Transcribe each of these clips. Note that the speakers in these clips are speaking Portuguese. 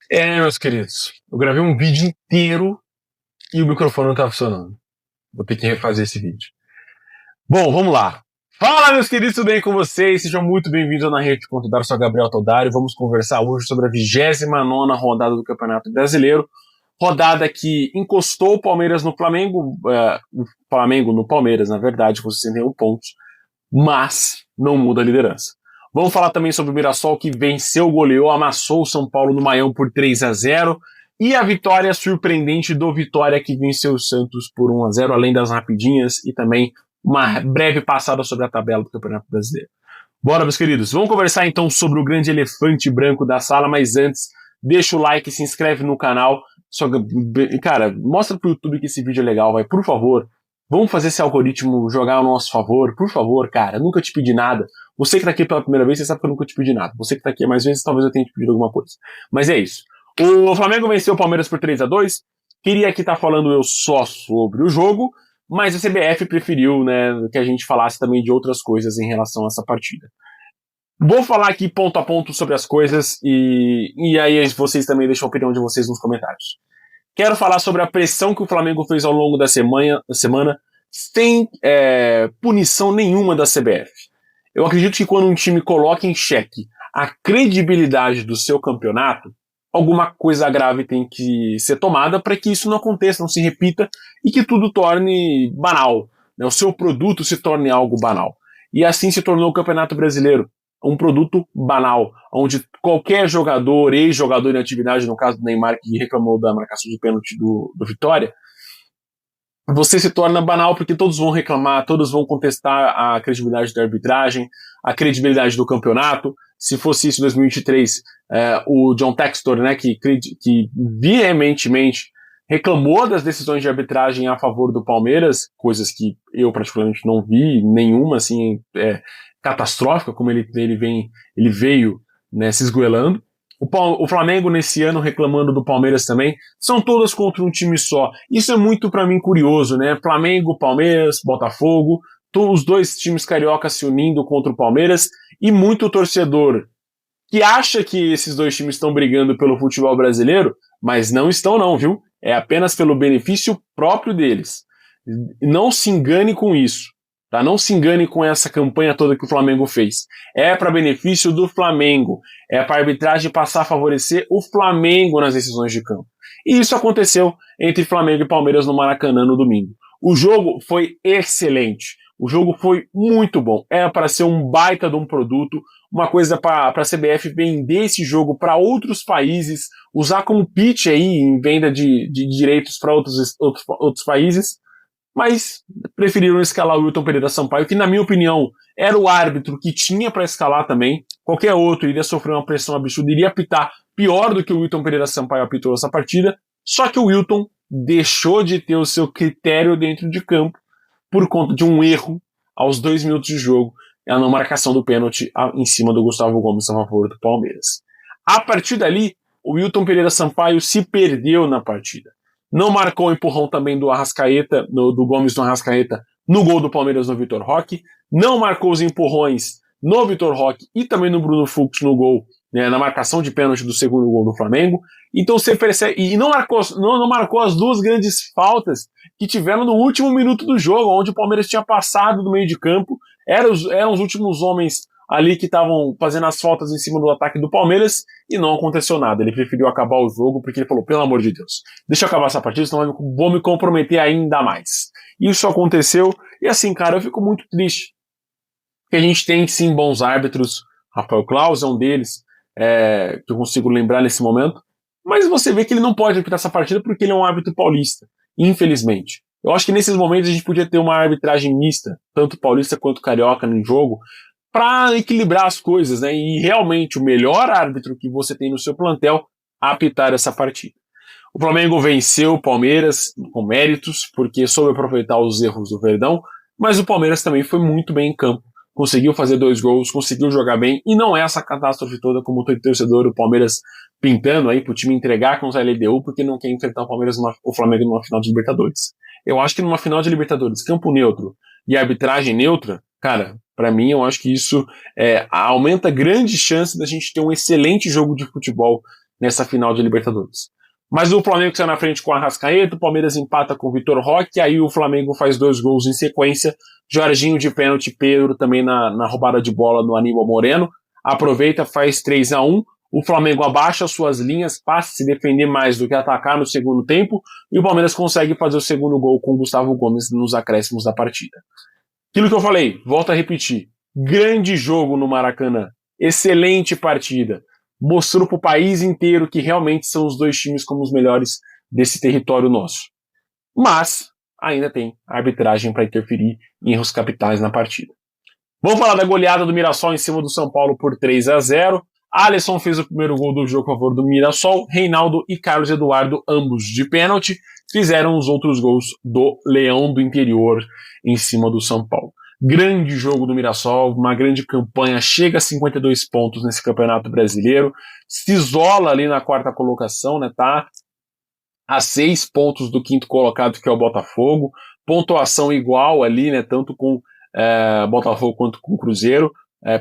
Meus queridos, eu gravei um vídeo inteiro e o microfone não tá funcionando. Vou ter que refazer esse vídeo. Bom, vamos lá. Fala, meus queridos, tudo bem com vocês? Sejam muito bem-vindos ao Na Rede Convidar, eu sou Gabriel Todaro e vamos conversar hoje sobre a 29ª rodada do Campeonato Brasileiro. Rodada que encostou o Palmeiras no Flamengo, o Flamengo no Palmeiras, na verdade, com 61 pontos, mas não muda a liderança. Vamos falar também sobre o Mirassol, que venceu, goleou, amassou o São Paulo no Maião por 3-0, e a vitória surpreendente do Vitória, que venceu o Santos por 1-0, além das rapidinhas, e também uma breve passada sobre a tabela do Campeonato Brasileiro. Bora, meus queridos, vamos conversar então sobre o grande elefante branco da sala, mas antes, deixa o like, se inscreve no canal, cara, mostra pro YouTube que esse vídeo é legal, vai, por favor. Vamos fazer esse algoritmo jogar ao nosso favor, por favor, cara. Nunca te pedi nada. Você que tá aqui pela primeira vez, você sabe que eu nunca te pedi nada. Você que tá aqui mais vezes, talvez eu tenha te pedido alguma coisa. Mas é isso. O Flamengo venceu o Palmeiras por 3-2. Queria aqui estar falando eu só sobre o jogo, mas a CBF preferiu, né, que a gente falasse também de outras coisas em relação a essa partida. Vou falar aqui ponto a ponto sobre as coisas e aí vocês também deixam a opinião de vocês nos comentários. Quero falar sobre a pressão que o Flamengo fez ao longo da semana sem punição nenhuma da CBF. Eu acredito que quando um time coloca em xeque a credibilidade do seu campeonato, alguma coisa grave tem que ser tomada para que isso não aconteça, não se repita e que tudo torne banal, né? O seu produto se torne algo banal. E assim se tornou o Campeonato Brasileiro. Um produto banal, onde qualquer jogador, ex-jogador em atividade, no caso do Neymar, que reclamou da marcação de pênalti do Vitória, você se torna banal porque todos vão reclamar, todos vão contestar a credibilidade da arbitragem, a credibilidade do campeonato. Se fosse isso em 2023, o John Textor, né, que veementemente reclamou das decisões de arbitragem a favor do Palmeiras, coisas que eu particularmente não vi, nenhuma assim catastrófica, como ele veio, né, se esgoelando. O Flamengo nesse ano reclamando do Palmeiras também, são todas contra um time só. Isso é muito para mim curioso, né? Flamengo, Palmeiras, Botafogo, os dois times cariocas se unindo contra o Palmeiras e muito torcedor que acha que esses dois times estão brigando pelo futebol brasileiro, mas não estão não, viu? É apenas pelo benefício próprio deles. Não se engane com isso. Tá? Não se engane com essa campanha toda que o Flamengo fez. É para benefício do Flamengo. É para a arbitragem passar a favorecer o Flamengo nas decisões de campo. E isso aconteceu entre Flamengo e Palmeiras no Maracanã no domingo. O jogo foi excelente. O jogo foi muito bom. Era para ser um baita de um produto, uma coisa para a CBF vender esse jogo para outros países, usar como pitch aí em venda de direitos para outros países. Mas preferiram escalar o Wilton Pereira Sampaio, que na minha opinião era o árbitro que tinha para escalar também. Qualquer outro iria sofrer uma pressão absurda, iria apitar pior do que o Wilton Pereira Sampaio apitou essa partida, só que o Wilton deixou de ter o seu critério dentro de campo por conta de um erro aos 2 minutos de jogo, na marcação do pênalti em cima do Gustavo Gomes a favor do Palmeiras. A partir dali, o Wilton Pereira Sampaio se perdeu na partida. Não marcou o empurrão também do Arrascaeta, do Gomes no Arrascaeta, no gol do Palmeiras no Vitor Roque. Não marcou os empurrões no Vitor Roque e também no Bruno Fux no gol, né, na marcação de pênalti do segundo gol do Flamengo. Então você percebe, e não marcou as duas grandes faltas que tiveram no último minuto do jogo, onde o Palmeiras tinha passado do meio de campo, eram os últimos homens ali que estavam fazendo as faltas em cima do ataque do Palmeiras e não aconteceu nada. Ele preferiu acabar o jogo porque ele falou, pelo amor de Deus, deixa eu acabar essa partida, senão eu vou me comprometer ainda mais. Isso aconteceu e assim, cara, eu fico muito triste que a gente tem sim bons árbitros. Rafael Claus é um deles, que eu consigo lembrar nesse momento, mas você vê que ele não pode apitar essa partida porque ele é um árbitro paulista, infelizmente. Eu acho que nesses momentos a gente podia ter uma arbitragem mista, tanto paulista quanto carioca no jogo, para equilibrar as coisas, né? E realmente o melhor árbitro que você tem no seu plantel a apitar essa partida. O Flamengo venceu o Palmeiras com méritos, porque soube aproveitar os erros do Verdão, mas o Palmeiras também foi muito bem em campo. Conseguiu fazer 2 gols, conseguiu jogar bem, e não é essa catástrofe toda como o torcedor, o Palmeiras pintando aí pro time entregar com os LDU, porque não quer enfrentar o Flamengo numa final de Libertadores. Eu acho que numa final de Libertadores, campo neutro e arbitragem neutra, cara, para mim eu acho que isso aumenta grande chance da gente ter um excelente jogo de futebol nessa final de Libertadores. Mas o Flamengo saiu na frente com a Arrascaeta, o Palmeiras empata com o Vitor Roque, aí o Flamengo faz 2 gols em sequência, Jorginho de pênalti, Pedro também na roubada de bola no Aníbal Moreno, aproveita, faz 3-1, o Flamengo abaixa suas linhas, passa a se defender mais do que atacar no segundo tempo, e o Palmeiras consegue fazer o segundo gol com o Gustavo Gomes nos acréscimos da partida. Aquilo que eu falei, volto a repetir, grande jogo no Maracanã, excelente partida, mostrou para o país inteiro que realmente são os 2 times como os melhores desse território nosso. Mas ainda tem arbitragem para interferir em erros capitais na partida. Vamos falar da goleada do Mirassol em cima do São Paulo por 3-0. Alisson fez o primeiro gol do jogo a favor do Mirassol, Reinaldo e Carlos Eduardo, ambos de pênalti, fizeram os outros gols do Leão do Interior em cima do São Paulo. Grande jogo do Mirassol, uma grande campanha, chega a 52 pontos nesse Campeonato Brasileiro, se isola ali na 4ª colocação, né, tá a 6 pontos do 5º colocado, que é o Botafogo, pontuação igual ali, né, tanto com Botafogo quanto com Cruzeiro,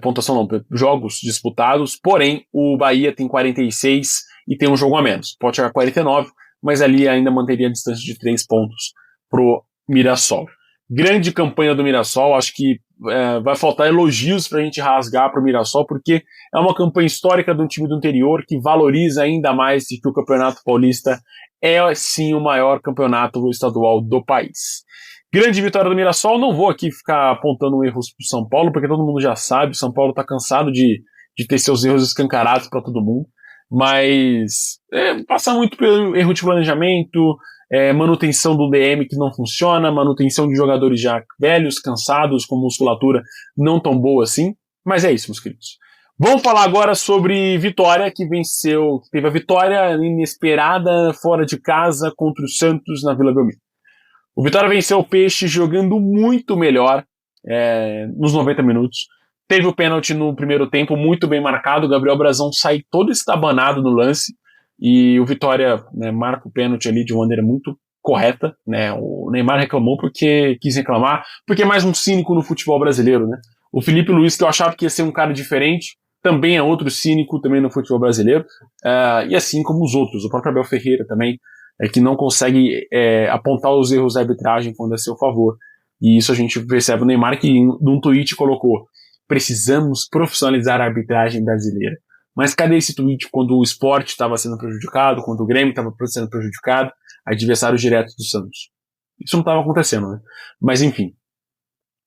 pontuação não, jogos disputados, porém o Bahia tem 46 e tem um jogo a menos, pode chegar a 49, mas ali ainda manteria a distância de 3 pontos pro Mirassol. Grande campanha do Mirassol, acho que vai faltar elogios pra gente rasgar pro Mirassol, porque é uma campanha histórica de um time do interior que valoriza ainda mais que o Campeonato Paulista é sim o maior campeonato estadual do país. Grande vitória do Mirassol, não vou aqui ficar apontando erros pro São Paulo, porque todo mundo já sabe, o São Paulo tá cansado de ter seus erros escancarados para todo mundo, mas passa muito pelo erro de planejamento, manutenção do DM que não funciona, manutenção de jogadores já velhos, cansados, com musculatura não tão boa assim, mas é isso, meus queridos. Vamos falar agora sobre Vitória, que venceu, teve a vitória inesperada fora de casa contra o Santos na Vila Belmiro. O Vitória venceu o Peixe jogando muito melhor nos 90 minutos. Teve o pênalti no primeiro tempo, muito bem marcado, o Gabriel Brazão sai todo estabanado no lance, e o Vitória, né, marca o pênalti ali de uma maneira muito correta, né? O Neymar reclamou porque quis reclamar, porque é mais um cínico no futebol brasileiro, né? O Felipe Luiz, que eu achava que ia ser um cara diferente, também é outro cínico também no futebol brasileiro, e assim como os outros, o próprio Abel Ferreira também, que não consegue apontar os erros da arbitragem quando é a seu favor, e isso a gente percebe o Neymar, que num tweet colocou: precisamos profissionalizar a arbitragem brasileira. Mas cadê esse tweet quando o Sport estava sendo prejudicado, quando o Grêmio estava sendo prejudicado, adversários diretos do Santos? Isso não estava acontecendo, né? Mas enfim,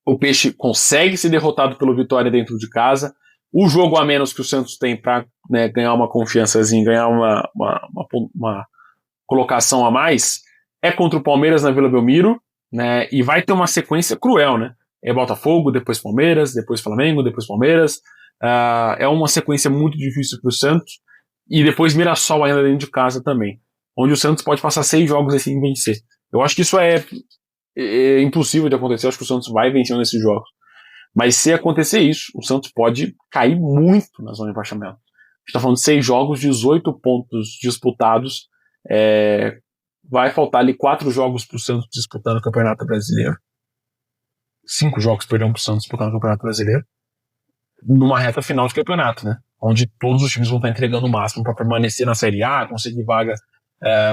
o Peixe consegue ser derrotado pelo Vitória dentro de casa. O jogo a menos que o Santos tem para, né, ganhar uma confiançazinha, ganhar uma colocação a mais, é contra o Palmeiras na Vila Belmiro, né? E vai ter uma sequência cruel, né? É Botafogo, depois Palmeiras, depois Flamengo, depois Palmeiras. É uma sequência muito difícil para o Santos. E depois Mirassol ainda dentro de casa também, onde o Santos pode passar 6 jogos assim e vencer. Eu acho que isso é impossível de acontecer. Eu acho que o Santos vai vencer nesses jogos. Mas se acontecer isso, o Santos pode cair muito na zona de rebaixamento. A gente está falando de 6 jogos, 18 pontos disputados. Vai faltar ali 4 jogos para o Santos disputando o Campeonato Brasileiro. 5 jogos, perdão, para o Santos disputando o Campeonato Brasileiro. Numa reta final de campeonato, né? Onde todos os times vão estar entregando o máximo para permanecer na Série A, conseguir vaga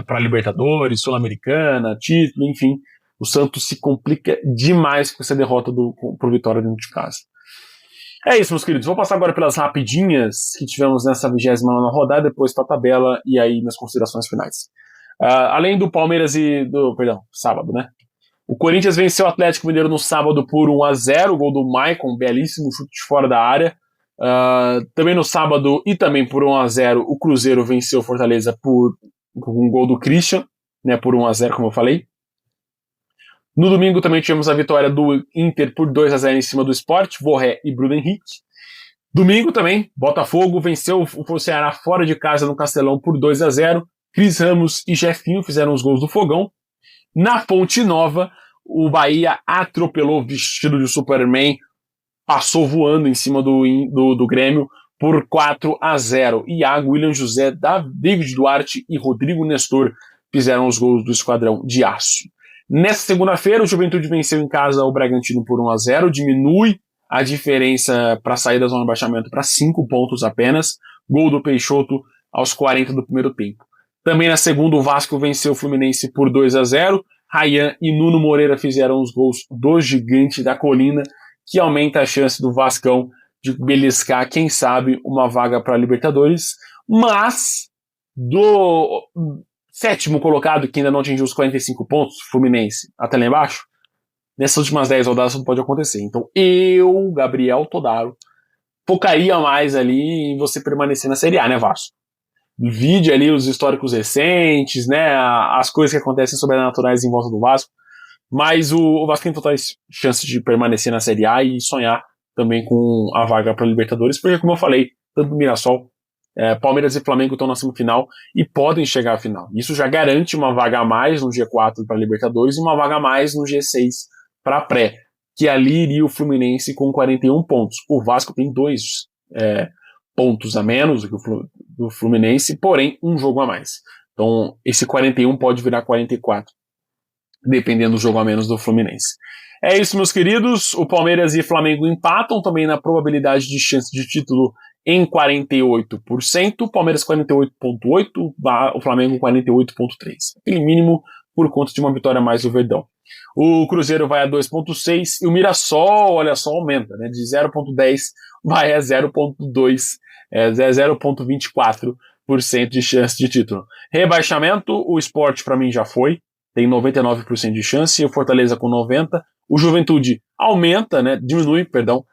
para Libertadores, Sul-Americana, título, enfim. O Santos se complica demais com essa derrota pro Vitória dentro de casa. É isso, meus queridos. Vou passar agora pelas rapidinhas que tivemos nessa 29ª rodada, depois para a tabela e aí nas considerações finais. Além do Palmeiras sábado, né? O Corinthians venceu o Atlético Mineiro no sábado por 1-0, o gol do Maicon, belíssimo chute de fora da área. Também no sábado e também por 1-0, o Cruzeiro venceu o Fortaleza por um gol do Christian, né, por 1-0, como eu falei. No domingo também tivemos a vitória do Inter por 2-0 em cima do Sport, Borré e Bruno Henrique. Domingo também, Botafogo venceu o Ceará fora de casa no Castelão por 2-0. Cris Ramos e Jefinho fizeram os gols do Fogão. Na Fonte Nova, o Bahia atropelou vestido de Superman, passou voando em cima do Grêmio por 4-0. Iago, William José, David Duarte e Rodrigo Nestor fizeram os gols do Esquadrão de Aço. Nessa segunda-feira, o Juventude venceu em casa o Bragantino por 1-0, diminui a diferença para sair da zona de rebaixamento para 5 pontos apenas. Gol do Peixoto aos 40 do primeiro tempo. Também na segunda, o Vasco venceu o Fluminense por 2-0. Ryan e Nuno Moreira fizeram os gols do Gigante da Colina, que aumenta a chance do Vascão de beliscar, quem sabe, uma vaga para a Libertadores. Mas, do sétimo colocado, que ainda não atingiu os 45 pontos, Fluminense, até lá embaixo, nessas últimas 10 rodadas não pode acontecer. Então eu, Gabriel Todaro, focaria mais ali em você permanecer na Série A, né, Vasco? Vide ali os históricos recentes, né, as coisas que acontecem sobrenaturais em volta do Vasco, mas o Vasco tem totais chances de permanecer na Série A e sonhar também com a vaga para a Libertadores, porque, como eu falei, tanto o Mirassol, Palmeiras e Flamengo estão na semifinal e podem chegar à final. Isso já garante uma vaga a mais no G4 para a Libertadores e uma vaga a mais no G6 para a pré, que ali iria o Fluminense com 41 pontos. O Vasco tem 2 pontos a menos do Fluminense, porém um jogo a mais. Então esse 41 pode virar 44, dependendo do jogo a menos do Fluminense. É isso, meus queridos. O Palmeiras e Flamengo empatam também na probabilidade de chance de título em 48%, Palmeiras 48,8%, o Flamengo 48,3%. Aquele mínimo por conta de uma vitória a mais do Verdão. O Cruzeiro vai a 2,6% e o Mirassol, olha só, aumenta, né? De 0,10% vai a 0,2%, 0,24% de chance de título. Rebaixamento, o Sport para mim já foi, tem 99% de chance, o Fortaleza com 90%, o Juventude aumenta, né? Diminui, perdão,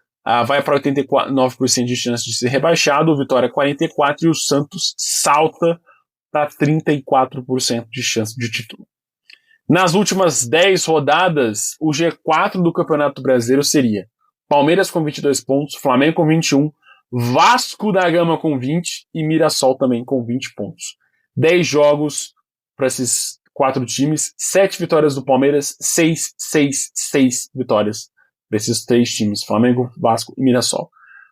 vai para 89% de chance de ser rebaixado, o Vitória 44% e o Santos salta para 34% de chance de título. Nas últimas 10 rodadas, o G4 do Campeonato Brasileiro seria Palmeiras com 22 pontos, Flamengo com 21, Vasco da Gama com 20 e Mirassol também com 20 pontos. 10 jogos para esses 4 times, 7 vitórias do Palmeiras, 6 vitórias para esses 3 times, Flamengo, Vasco e Mirassol.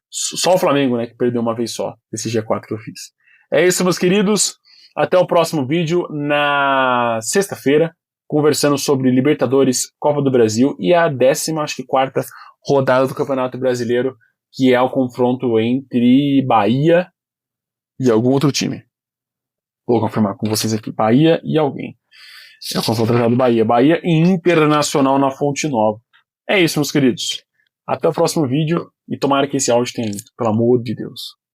Só o Flamengo, né, que perdeu uma vez só, esse G4 que eu fiz. É isso, meus queridos. Até o próximo vídeo na sexta-feira, conversando sobre Libertadores, Copa do Brasil e a 14ª rodada do Campeonato Brasileiro, que é o confronto entre Bahia e algum outro time. Vou confirmar com vocês aqui, Bahia e alguém. É o confronto do Bahia. Bahia e Internacional na Fonte Nova. É isso, meus queridos. Até o próximo vídeo e tomara que esse áudio tenha ido, pelo amor de Deus.